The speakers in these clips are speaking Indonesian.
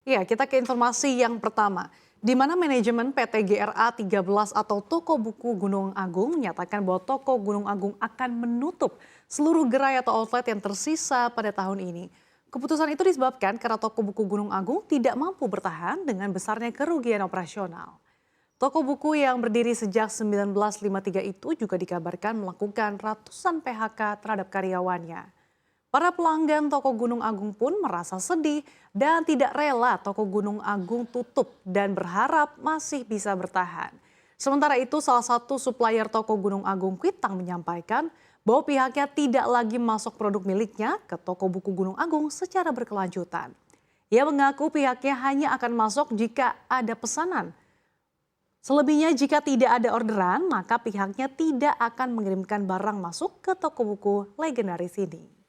Ya, kita ke informasi yang pertama, di mana manajemen PT GRA 13 atau Toko Buku Gunung Agung menyatakan bahwa Toko Gunung Agung akan menutup seluruh gerai atau outlet yang tersisa pada tahun ini. Keputusan itu disebabkan karena Toko Buku Gunung Agung tidak mampu bertahan dengan besarnya kerugian operasional. Toko buku yang berdiri sejak 1953 itu juga dikabarkan melakukan ratusan PHK terhadap karyawannya. Para pelanggan toko Gunung Agung pun merasa sedih dan tidak rela toko Gunung Agung tutup dan berharap masih bisa bertahan. Sementara itu salah satu supplier toko Gunung Agung Kuitang menyampaikan bahwa pihaknya tidak lagi masuk produk miliknya ke toko buku Gunung Agung secara berkelanjutan. Ia mengaku pihaknya hanya akan masuk jika ada pesanan. Selebihnya jika tidak ada orderan, maka pihaknya tidak akan mengirimkan barang masuk ke toko buku legendaris ini.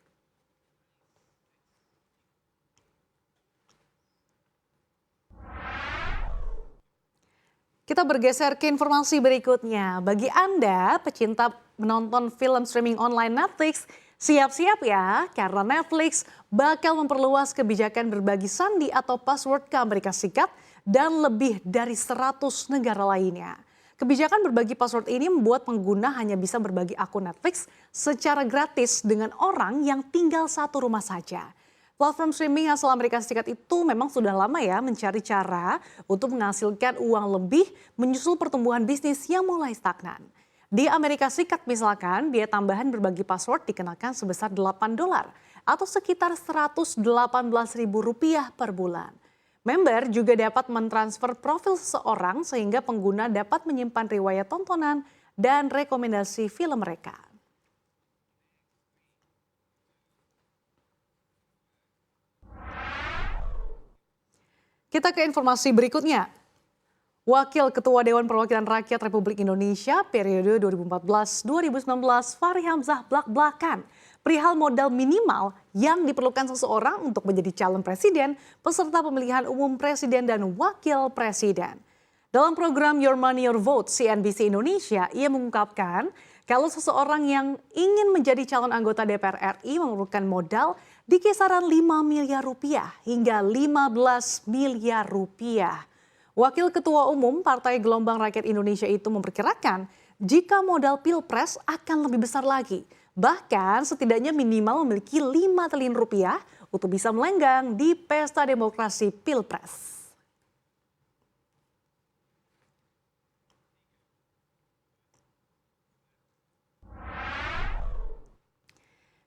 Kita bergeser ke informasi berikutnya. Bagi Anda pecinta menonton film streaming online Netflix, siap-siap ya karena Netflix bakal memperluas kebijakan berbagi sandi atau password ke Amerika Serikat dan lebih dari 100 negara lainnya. Kebijakan berbagi password ini membuat pengguna hanya bisa berbagi akun Netflix secara gratis dengan orang yang tinggal satu rumah saja. Platform streaming asal Amerika Serikat itu memang sudah lama ya mencari cara untuk menghasilkan uang lebih menyusul pertumbuhan bisnis yang mulai stagnan. Di Amerika Serikat misalkan, biaya tambahan berbagi password dikenakan sebesar $8 atau sekitar Rp118.000 per bulan. Member juga dapat mentransfer profil seseorang sehingga pengguna dapat menyimpan riwayat tontonan dan rekomendasi film mereka. Kita ke informasi berikutnya. Wakil Ketua Dewan Perwakilan Rakyat Republik Indonesia periode 2014-2019 Fahri Hamzah blak-blakan perihal modal minimal yang diperlukan seseorang untuk menjadi calon presiden peserta pemilihan umum presiden dan wakil presiden. Dalam program Your Money Your Vote CNBC Indonesia, ia mengungkapkan kalau seseorang yang ingin menjadi calon anggota DPR RI memerlukan modal di kisaran 5 miliar rupiah hingga 15 miliar rupiah. Wakil Ketua Umum Partai Gelombang Rakyat Indonesia itu memperkirakan jika modal Pilpres akan lebih besar lagi. Bahkan setidaknya minimal memiliki 5 triliun rupiah untuk bisa melenggang di pesta demokrasi Pilpres.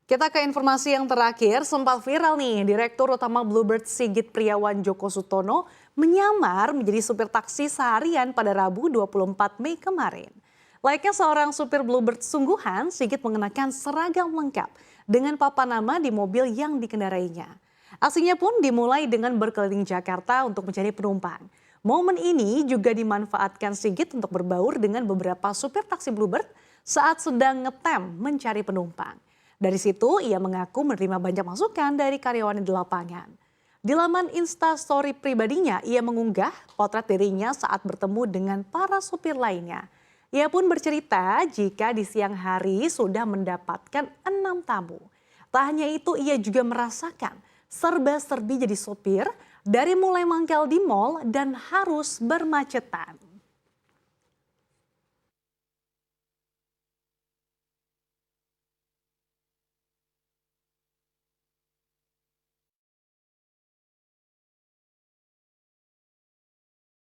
Kita ke informasi yang terakhir, sempat viral nih, Direktur Utama Bluebird Sigit Priawan Joko Sutono menyamar menjadi supir taksi seharian pada Rabu 24 Mei kemarin. Layaknya seorang supir Bluebird sungguhan, Sigit mengenakan seragam lengkap dengan papan nama di mobil yang dikendarainya. Aksinya pun dimulai dengan berkeliling Jakarta untuk mencari penumpang. Momen ini juga dimanfaatkan Sigit untuk berbaur dengan beberapa supir taksi Bluebird saat sedang ngetem mencari penumpang. Dari situ ia mengaku menerima banyak masukan dari karyawan di lapangan. Di laman Instastory pribadinya ia mengunggah potret dirinya saat bertemu dengan para supir lainnya. Ia pun bercerita jika di siang hari sudah mendapatkan 6 tamu. Tak hanya itu ia juga merasakan serba-serbi jadi sopir dari mulai mangkal di mal dan harus bermacetan.